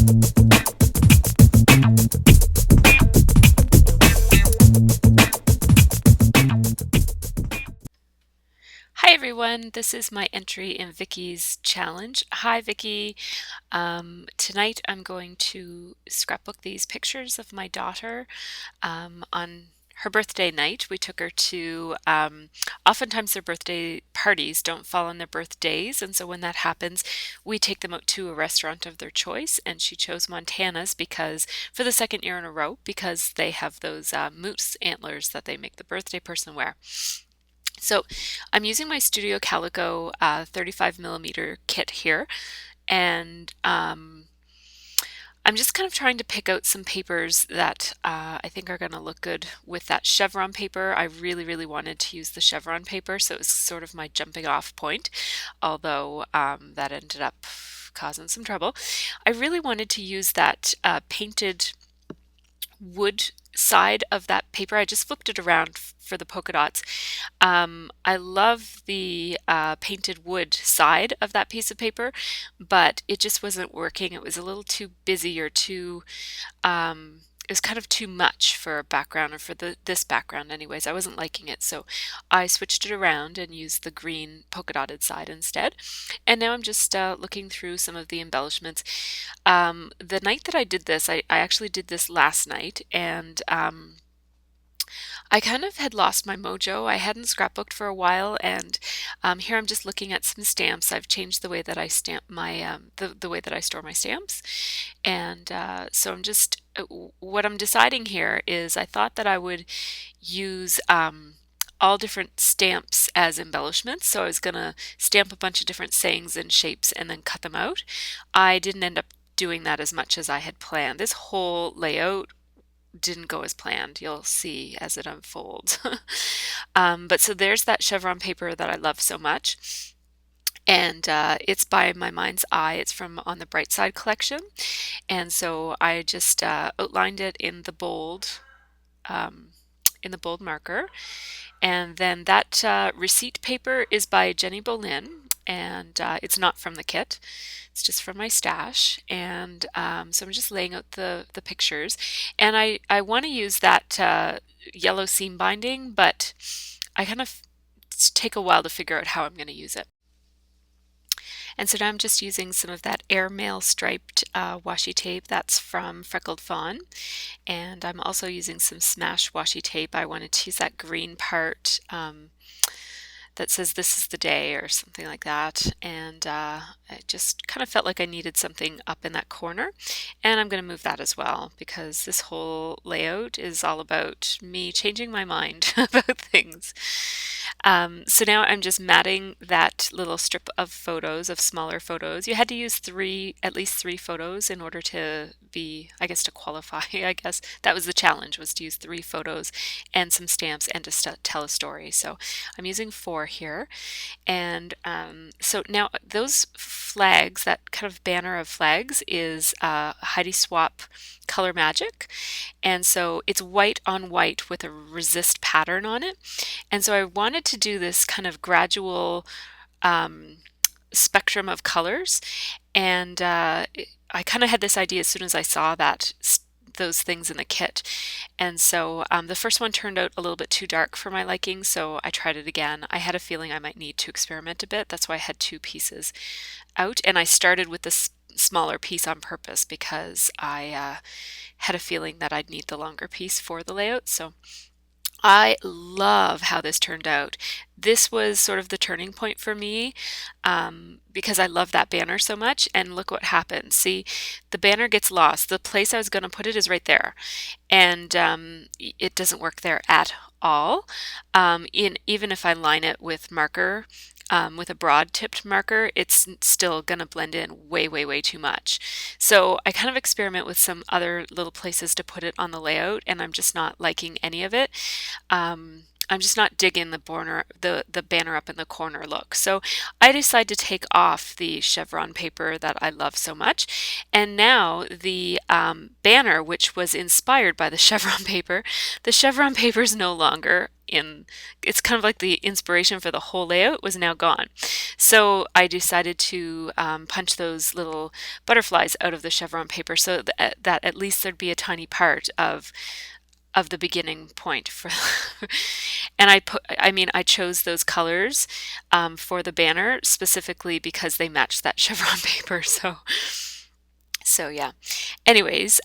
Hi everyone, this is my entry in Vicky's challenge. Hi Vicky. Tonight I'm going to scrapbook these pictures of my daughter on her birthday night. We took her to, oftentimes their birthday parties don't fall on their birthdays, and so when that happens, we take them out to a restaurant of their choice, and she chose Montana's because, for the second year in a row, because they have those moose antlers that they make the birthday person wear. So I'm using my Studio Calico 35 millimeter kit here, and I'm just kind of trying to pick out some papers that I think are going to look good with that chevron paper. I really, really wanted to use the chevron paper, so it was sort of my jumping off point, although that ended up causing some trouble. I really wanted to use that painted wood side of that paper. I just flipped it around for the polka dots. I love the painted wood side of that piece of paper, but it just wasn't working. It was a little too busy or too it was kind of too much for a background, or for this background anyways. I wasn't liking it, so I switched it around and used the green polka dotted side instead. And now I'm just looking through some of the embellishments. The night that I did this, I actually did this last night, and I kind of had lost my mojo. I hadn't scrapbooked for a while, and here I'm just looking at some stamps. I've changed the way that I stamp my the way that I store my stamps, and so I'm just what I'm deciding here is I thought that I would use all different stamps as embellishments. So I was gonna stamp a bunch of different sayings and shapes and then cut them out. I didn't end up doing that as much as I had planned. This whole layout didn't go as planned. You'll see as it unfolds. But so there's that chevron paper that I love so much. And it's by My Mind's Eye. It's from On the Bright Side collection. And so I just outlined it in the bold marker. And then that receipt paper is by Jenny Bolin, and it's not from the kit. It's just from my stash. And so I'm just laying out the pictures. And I want to use that yellow seam binding, but I kind of take a while to figure out how I'm going to use it. And so now I'm just using some of that airmail striped washi tape that's from Freckled Fawn. And I'm also using some smash washi tape. I wanted to use that green part that says "This is the day" or something like that. And I just kind of felt like I needed something up in that corner. And I'm going to move that as well, because this whole layout is all about me changing my mind about things. So now I'm just matting that little strip of photos, of smaller photos. You had to use at least three photos in order to be, I guess, to qualify. I guess that was the challenge, was to use three photos and some stamps and to tell a story. So I'm using four here. And so now those flags, that kind of banner of flags, is Heidi Swap Color Magic. And so it's white on white with a resist pattern on it. And so I wanted to do this kind of gradual spectrum of colors. And I kind of had this idea as soon as I saw those things in the kit. And so the first one turned out a little bit too dark for my liking, so I tried it again. I had a feeling I might need to experiment a bit. That's why I had two pieces out, and I started with this smaller piece on purpose because I had a feeling that I'd need the longer piece for the layout. So I love how this turned out. This was sort of the turning point for me, because I love that banner so much. And look what happened. See, the banner gets lost. The place I was going to put it is right there. And it doesn't work there at all. Even if I line it with marker, with a broad tipped marker, it's still going to blend in way, way, way too much. So I kind of experiment with some other little places to put it on the layout, and I'm just not liking any of it. I'm just not digging the banner up in the corner look. So I decided to take off the chevron paper that I love so much. And now the banner, which was inspired by the chevron paper, the chevron paper is no longer in, it's kind of like the inspiration for the whole layout was now gone. So I decided to punch those little butterflies out of the chevron paper so that at least there'd be a tiny part of the beginning point for and I chose those colors for the banner specifically because they matched that chevron paper. So yeah. Anyways,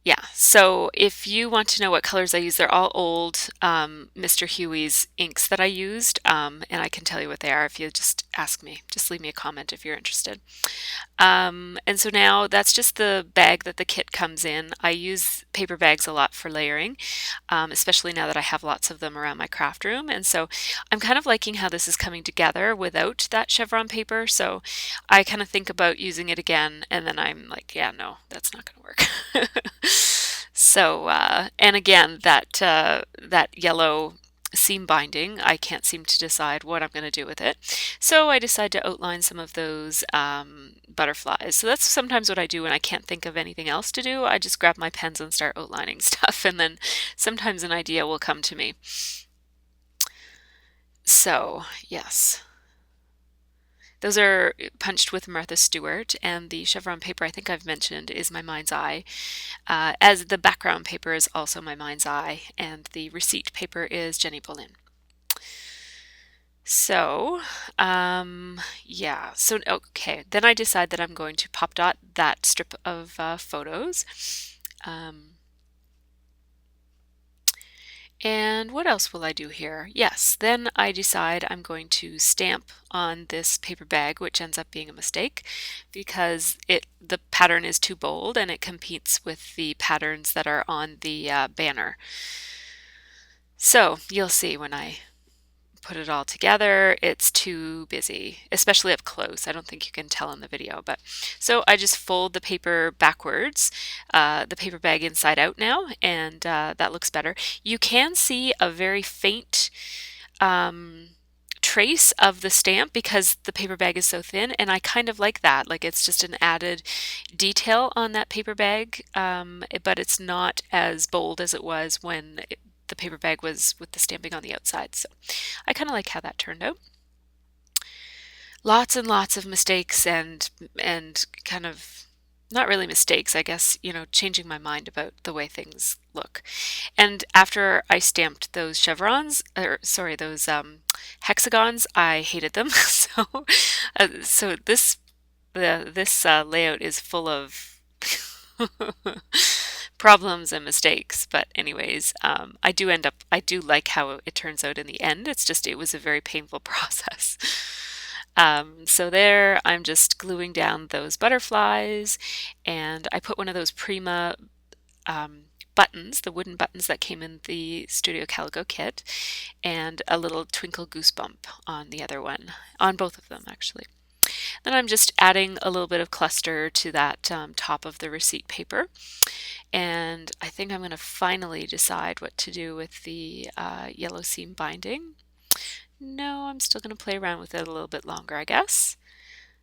yeah, so if you want to know what colors I use, they're all old Mr. Huey's inks that I used, and I can tell you what they are if you just ask me. Just leave me a comment if you're interested. And so now that's just the bag that the kit comes in. I use paper bags a lot for layering, especially now that I have lots of them around my craft room. And so I'm kind of liking how this is coming together without that chevron paper. So I kind of think about using it again, and then I'm like, yeah, no, that's not going to work. So, and again, that yellow seam binding, I can't seem to decide what I'm going to do with it. So I decide to outline some of those butterflies. So that's sometimes what I do when I can't think of anything else to do. I just grab my pens and start outlining stuff, and then sometimes an idea will come to me. So, yes. Those are punched with Martha Stewart, and the chevron paper I think I've mentioned is my mind's eye, as the background paper is also my mind's eye, and the receipt paper is Jenny Boleyn. So, yeah, so okay, then I decide that I'm going to pop dot that strip of photos. And what else will I do here? Yes, then I decide I'm going to stamp on this paper bag, which ends up being a mistake because the pattern is too bold and it competes with the patterns that are on the banner. So you'll see when I put it all together, it's too busy, especially up close. I don't think you can tell in the video, but so I just fold the paper backwards, the paper bag inside out now, and that looks better. You can see a very faint trace of the stamp because the paper bag is so thin, and I kind of like that. Like it's just an added detail on that paper bag, but it's not as bold as it was when the paper bag was with the stamping on the outside. So I kind of like how that turned out. Lots and lots of mistakes and kind of not really mistakes, I guess, changing my mind about the way things look. And after I stamped those chevrons, or sorry, those hexagons, I hated them. So this layout is full of problems and mistakes, but anyways, I do like how it turns out in the end. It's just, it was a very painful process. So there, I'm just gluing down those butterflies, and I put one of those Prima buttons, the wooden buttons that came in the Studio Calico kit, and a little twinkle goosebump on the other one, on both of them actually. Then I'm just adding a little bit of cluster to that top of the receipt paper. And I think I'm going to finally decide what to do with the yellow seam binding. No, I'm still going to play around with it a little bit longer, I guess.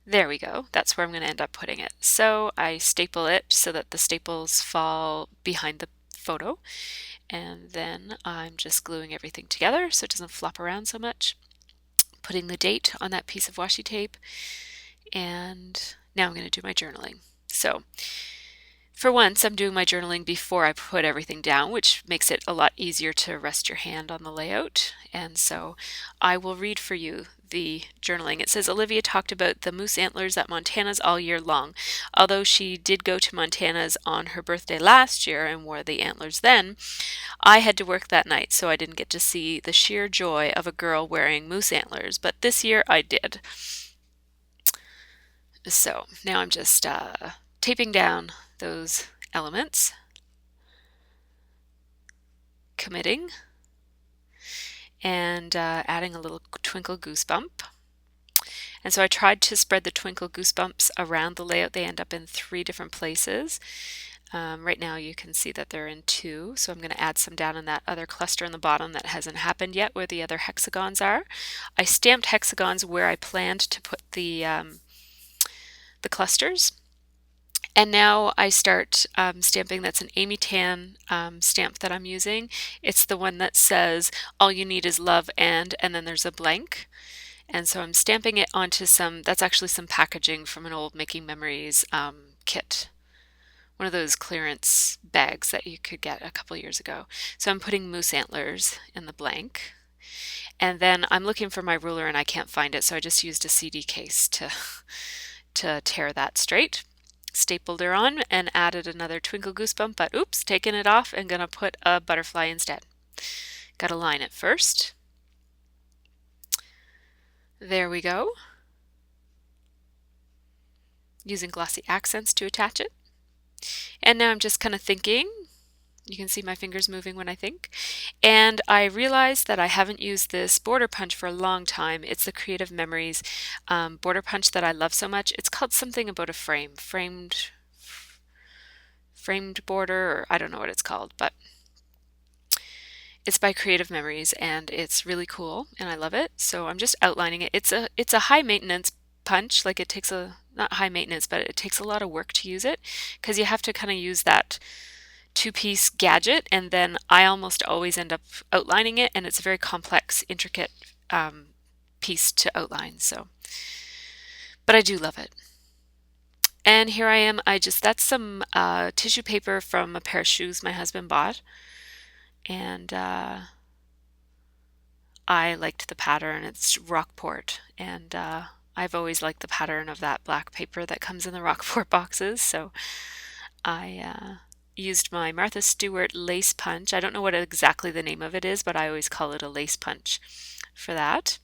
There we go. That's where I'm going to end up putting it. So I staple it so that the staples fall behind the photo. And then I'm just gluing everything together so it doesn't flop around so much. Putting the date on that piece of washi tape. And now I'm going to do my journaling. So for once, I'm doing my journaling before I put everything down, which makes it a lot easier to rest your hand on the layout. And so I will read for you the journaling. It says, Olivia talked about the moose antlers at Montana's all year long. Although she did go to Montana's on her birthday last year and wore the antlers then, I had to work that night, so I didn't get to see the sheer joy of a girl wearing moose antlers. But this year I did. So now I'm just taping down those elements, committing, and adding a little twinkle goosebump. And so I tried to spread the twinkle goosebumps around the layout. They end up in 3 different places. Right now you can see that they're in two, so I'm going to add some down in that other cluster in the bottom that hasn't happened yet where the other hexagons are. I stamped hexagons where I planned to put the clusters. And now I start stamping. That's an Amy Tan stamp that I'm using. It's the one that says all you need is love and then there's a blank. And so I'm stamping it onto that's actually some packaging from an old Making Memories kit. One of those clearance bags that you could get a couple years ago. So I'm putting moose antlers in the blank. And then I'm looking for my ruler and I can't find it, so I just used a CD case to tear that straight. Stapled her on and added another twinkle goosebump, but oops, taking it off and gonna put a butterfly instead. Gotta line it first. There we go. Using glossy accents to attach it. And now I'm just kind of thinking. You can see my fingers moving when I think. And I realized that I haven't used this border punch for a long time. It's the Creative Memories border punch that I love so much. It's called something about a framed border, or I don't know what it's called, but it's by Creative Memories and it's really cool and I love it. So I'm just outlining it. It's a high maintenance punch. Like it takes not high maintenance, but it takes a lot of work to use it because you have to kind of use that two-piece gadget, and then I almost always end up outlining it, and it's a very complex, intricate piece to outline. So, but I do love it. And here I am. That's some tissue paper from a pair of shoes my husband bought, and I liked the pattern. It's Rockport, and I've always liked the pattern of that black paper that comes in the Rockport boxes. So I used my Martha Stewart lace punch. I don't know what exactly the name of it is, but I always call it a lace punch for that.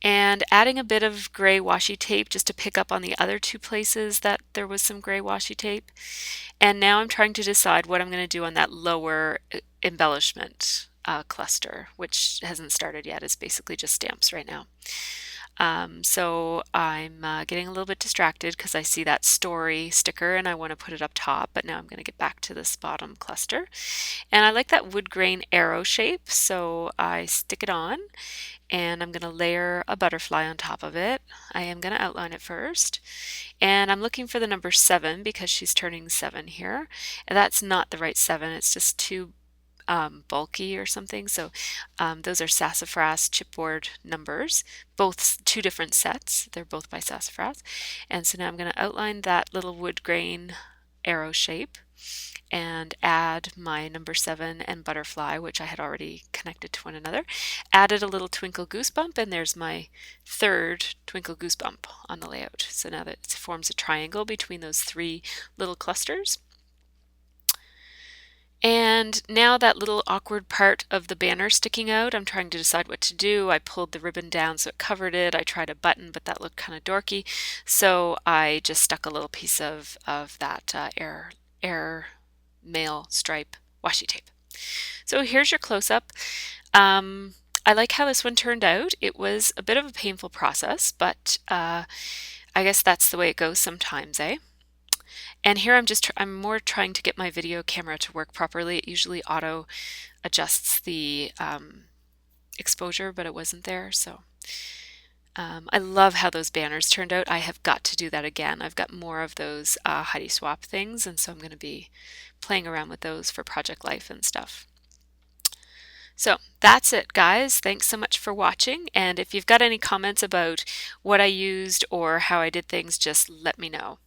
And adding a bit of gray washi tape just to pick up on the other two places that there was some gray washi tape. And now I'm trying to decide what I'm going to do on that lower embellishment cluster, which hasn't started yet. It's basically just stamps right now. So I'm getting a little bit distracted because I see that story sticker and I want to put it up top, but now I'm going to get back to this bottom cluster. And I like that wood grain arrow shape, so I stick it on and I'm going to layer a butterfly on top of it. I am going to outline it first. And I'm looking for the number 7 because she's turning 7 here. And that's not the right 7, it's just too bulky or something. So those are sassafras chipboard numbers, both two different sets. They're both by Sassafras. And so now I'm going to outline that little wood grain arrow shape and add my number 7 and butterfly, which I had already connected to one another. Added a little twinkle goosebump, and there's my third twinkle goosebump on the layout. So now that it forms a triangle between those 3 little clusters. And now that little awkward part of the banner sticking out, I'm trying to decide what to do. I pulled the ribbon down so it covered it. I tried a button, but that looked kind of dorky. So I just stuck a little piece of that air mail stripe washi tape. So here's your close-up. I like how this one turned out. It was a bit of a painful process, but I guess that's the way it goes sometimes, eh? And here I'm more trying to get my video camera to work properly. It usually auto adjusts the exposure, but it wasn't there. So I love how those banners turned out. I have got to do that again. I've got more of those Heidi Swap things, and so I'm going to be playing around with those for Project Life and stuff. So that's it, guys. Thanks so much for watching. And if you've got any comments about what I used or how I did things, just let me know.